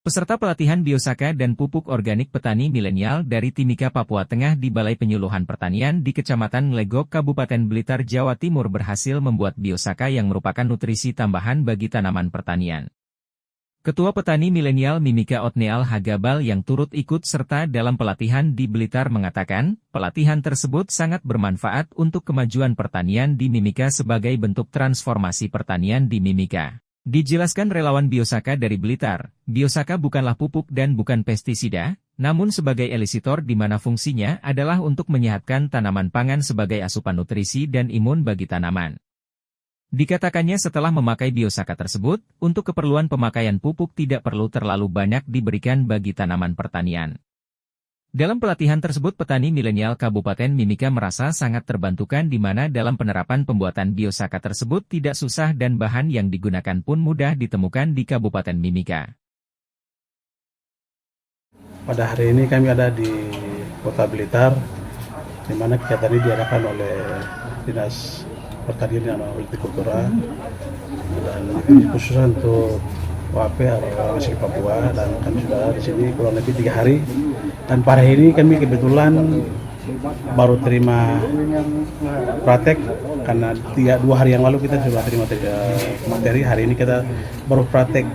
Peserta pelatihan biosaka dan pupuk organik petani milenial dari Timika, Papua Tengah di Balai Penyuluhan Pertanian di Kecamatan Nglegok, Kabupaten Blitar, Jawa Timur berhasil membuat biosaka yang merupakan nutrisi tambahan bagi tanaman pertanian. Ketua Petani Milenial Mimika Otneal Hagabal yang turut ikut serta dalam pelatihan di Blitar mengatakan, pelatihan tersebut sangat bermanfaat untuk kemajuan pertanian di Mimika sebagai bentuk transformasi pertanian di Mimika. Dijelaskan relawan biosaka dari Blitar, biosaka bukanlah pupuk dan bukan pestisida, namun sebagai elisitor di mana fungsinya adalah untuk menyehatkan tanaman pangan sebagai asupan nutrisi dan imun bagi tanaman. Dikatakannya setelah memakai biosaka tersebut, untuk keperluan pemakaian pupuk tidak perlu terlalu banyak diberikan bagi tanaman pertanian. Dalam pelatihan tersebut petani milenial Kabupaten Mimika merasa sangat terbantukan di mana dalam penerapan pembuatan biosaka tersebut tidak susah dan bahan yang digunakan pun mudah ditemukan di Kabupaten Mimika. Pada hari ini kami ada di Kota Blitar, di mana kegiatan ini diadakan oleh Dinas Pertanian dan Hortikultura dan khusus untuk WAP atau masih Papua, dan kami sudah di sini kurang lebih 3 hari. Dan pada hari ini kami kebetulan baru terima praktek karena 2 hari yang lalu kita sudah terima materi. Hari ini kita baru praktek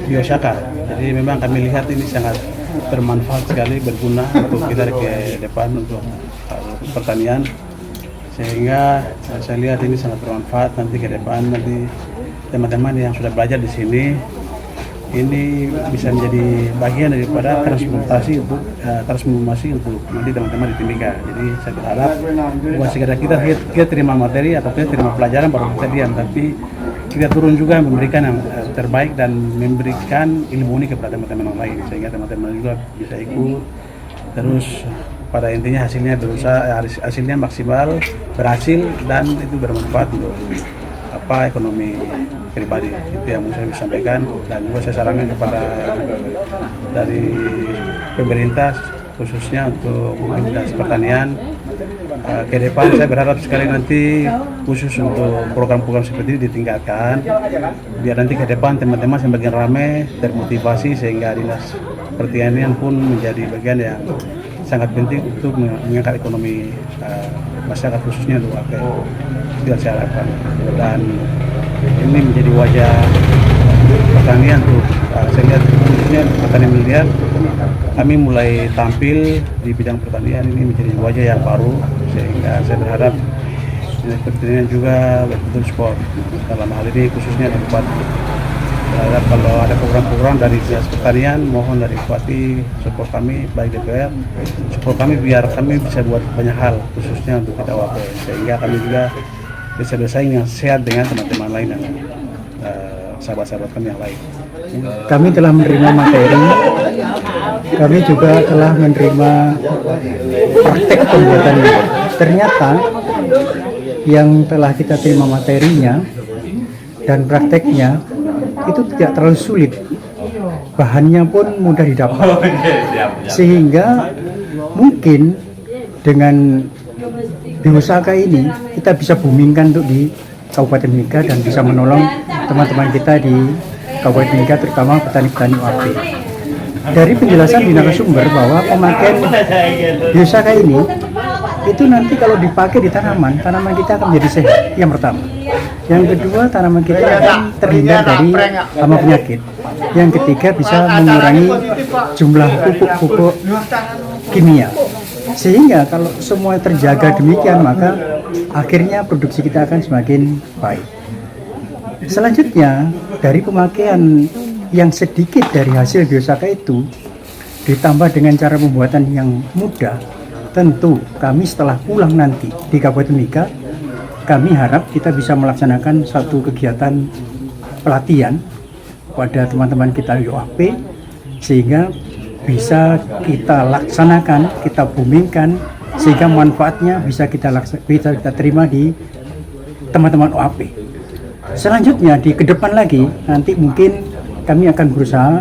biosaka. Jadi memang kami lihat ini sangat bermanfaat sekali, berguna untuk kita ke depan untuk pertanian. Sehingga saya lihat ini sangat bermanfaat nanti ke depan, nanti teman-teman yang sudah belajar di sini ini bisa menjadi bagian daripada transformasi untuk nanti teman-teman di Timika. Jadi saya berharap bukan sekedar kita terima materi atau kita terima pelajaran baru kita diam, tapi kita turun juga memberikan yang terbaik dan memberikan ilmu ini kepada teman-teman yang lain sehingga teman-teman juga bisa ikut. Terus pada intinya hasilnya maksimal, berhasil dan itu bermanfaat untuk ekonomi pribadi. Itu yang saya bisa sampaikan, dan juga saya sarankan kepada dari pemerintah khususnya untuk Dinas Pertanian ke depan. Saya berharap sekali nanti khusus untuk program-program seperti ini ditingkatkan biar nanti ke depan teman-teman semakin ramai, termotivasi, sehingga Dinas Pertanian pun menjadi bagian yang sangat penting untuk mengangkat ekonomi masyarakat khususnya untuk WAP. Itu yang saya harapkan, dan ini menjadi wajah pertanian untuk saya lihat khususnya petani milenial. Kami mulai tampil di bidang pertanian ini menjadi wajah yang baru, sehingga saya berharap Dinas Pertanian juga betul support dalam hal ini khususnya dari Bupati. Berharap kalau ada program-program dari Dinas Pertanian, mohon dari Bupati support kami, baik DPR support kami biar kami bisa buat banyak hal khususnya untuk kita WAP, sehingga kami juga bisa bersaing yang sehat dengan teman-teman lain dan sahabat-sahabat kami yang lain. Kami telah menerima materi, kami juga telah menerima praktek pembuatannya. Ternyata yang telah kita terima materinya dan prakteknya itu tidak terlalu sulit, bahannya pun mudah didapat, sehingga mungkin dengan biosaka ini kita bisa boomingkan untuk di Kabupaten Mimika dan bisa menolong teman-teman kita di Kabupaten Mimika, terutama petani-petani WAP. Dari penjelasan di narasumber bahwa pemakaian biosaka ini itu nanti kalau dipakai di tanaman kita akan menjadi sehat, yang pertama. Yang kedua, tanaman kita akan terhindar dari hama penyakit. Yang ketiga, bisa mengurangi jumlah pupuk-pupuk kimia. Sehingga kalau semua terjaga demikian, maka akhirnya produksi kita akan semakin baik. Selanjutnya, dari pemakaian yang sedikit dari hasil biosaka itu ditambah dengan cara pembuatan yang mudah, tentu kami setelah pulang nanti di Kabupaten Mimika, kami harap kita bisa melaksanakan satu kegiatan pelatihan pada teman-teman kita WAP, sehingga bisa kita laksanakan, kita boomingkan, sehingga manfaatnya bisa kita terima di teman-teman OAP. Selanjutnya di ke depan lagi, nanti mungkin kami akan berusaha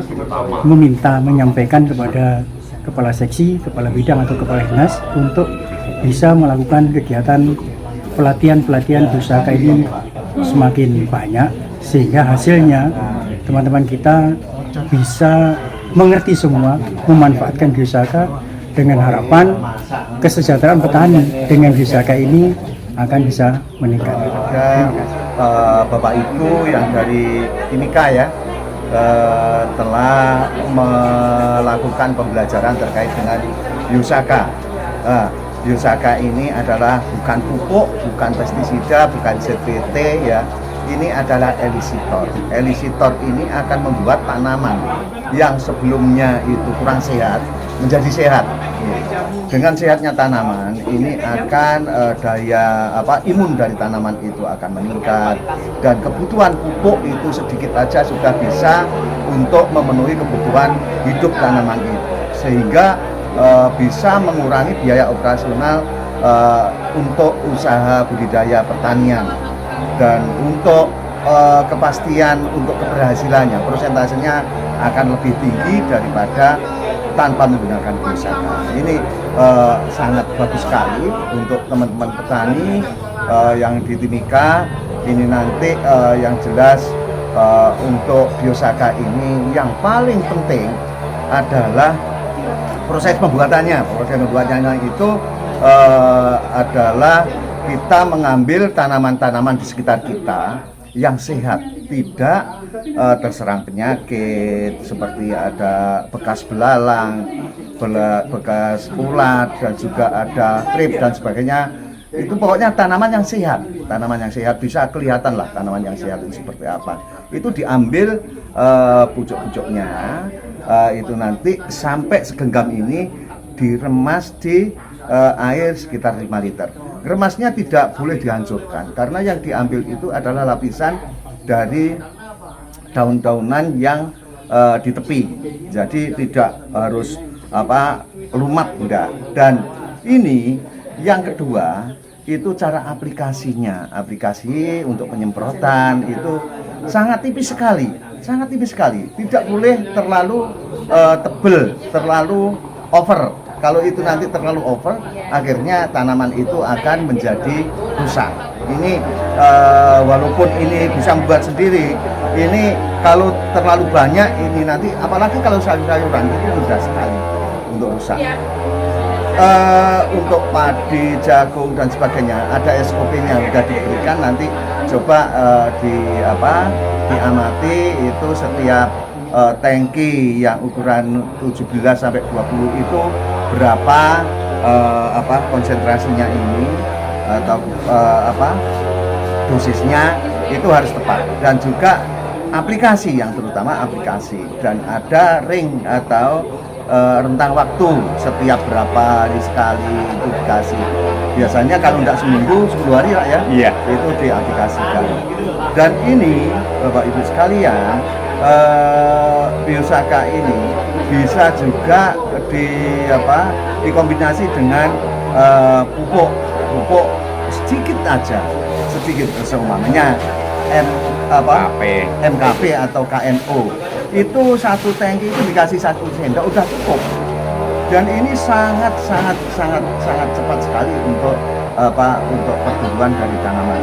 menyampaikan kepada kepala seksi, kepala bidang atau kepala dinas untuk bisa melakukan kegiatan pelatihan biosaka ini semakin banyak, sehingga hasilnya teman-teman kita bisa mengerti semua, memanfaatkan biosaka dengan harapan kesejahteraan petani dengan biosaka ini akan bisa meningkat. Dan Bapak Ibu yang dari Timika ya telah melakukan pembelajaran terkait dengan biosaka. Biosaka ini adalah bukan pupuk, bukan pestisida, bukan ZPT ya. Ini adalah elisitor. Elisitor ini akan membuat tanaman yang sebelumnya itu kurang sehat menjadi sehat. Dengan sehatnya tanaman ini akan daya imun dari tanaman itu akan meningkat, dan kebutuhan pupuk itu sedikit aja sudah bisa untuk memenuhi kebutuhan hidup tanaman itu, sehingga bisa mengurangi biaya operasional untuk usaha budidaya pertanian. Dan untuk kepastian untuk keberhasilannya, persentasenya akan lebih tinggi daripada tanpa menggunakan biosaka. Ini sangat bagus sekali untuk teman-teman petani yang di Timika. Ini nanti yang jelas untuk biosaka ini yang paling penting adalah proses pembuatannya. Proses pembuatannya itu adalah kita mengambil tanaman-tanaman di sekitar kita yang sehat, tidak terserang penyakit seperti ada bekas belalang, bekas ulat, dan juga ada trip dan sebagainya. Itu pokoknya tanaman yang sehat, bisa kelihatan lah tanaman yang sehat itu seperti apa. Itu diambil pucuk-pucuknya, itu nanti sampai segenggam ini diremas di air sekitar 5 liter. Remasnya tidak boleh dihancurkan karena yang diambil itu adalah lapisan dari daun-daunan yang di tepi. Jadi tidak harus lumat, enggak. Dan ini yang kedua itu cara aplikasinya. Aplikasi untuk penyemprotan itu sangat tipis sekali. Tidak boleh terlalu tebel, terlalu over. Kalau itu nanti terlalu over, akhirnya tanaman itu akan menjadi rusak. Ini walaupun ini bisa membuat sendiri, ini kalau terlalu banyak ini nanti, apalagi kalau sayur-sayuran itu mudah sekali untuk rusak. Untuk padi, jagung dan sebagainya ada SOP-nya sudah diberikan. Nanti coba diamati itu setiap tangki yang ukuran 17 sampai 20 itu berapa konsentrasinya ini atau dosisnya itu harus tepat, dan juga aplikasi, yang terutama aplikasi, dan ada ring atau rentang waktu setiap berapa hari sekali itu dikasih. Biasanya kalau tidak seminggu 10 hari lah ya, itu diaplikasikan. Dan ini Bapak Ibu sekalian, biosaka ini bisa juga dikombinasi dengan pupuk sedikit aja, seumpamanya MKP atau KNO. Itu satu tangki itu dikasih 1 sendok udah cukup. Dan ini sangat cepat sekali untuk pertumbuhan dari tanaman.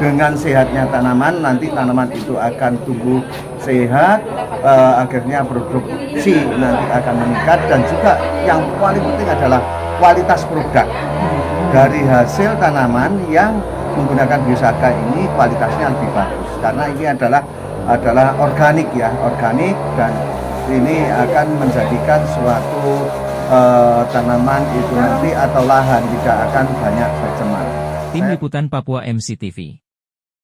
Dengan sehatnya tanaman, nanti tanaman itu akan tumbuh sehat, akhirnya produksi nanti akan meningkat, dan juga yang paling penting adalah kualitas produk dari hasil tanaman yang menggunakan biosaka ini, kualitasnya lebih bagus karena ini adalah organik ya, dan ini akan menjadikan suatu tanaman itu nanti atau lahan tidak akan banyak tercemar. Tim Liputan Papua MCTV.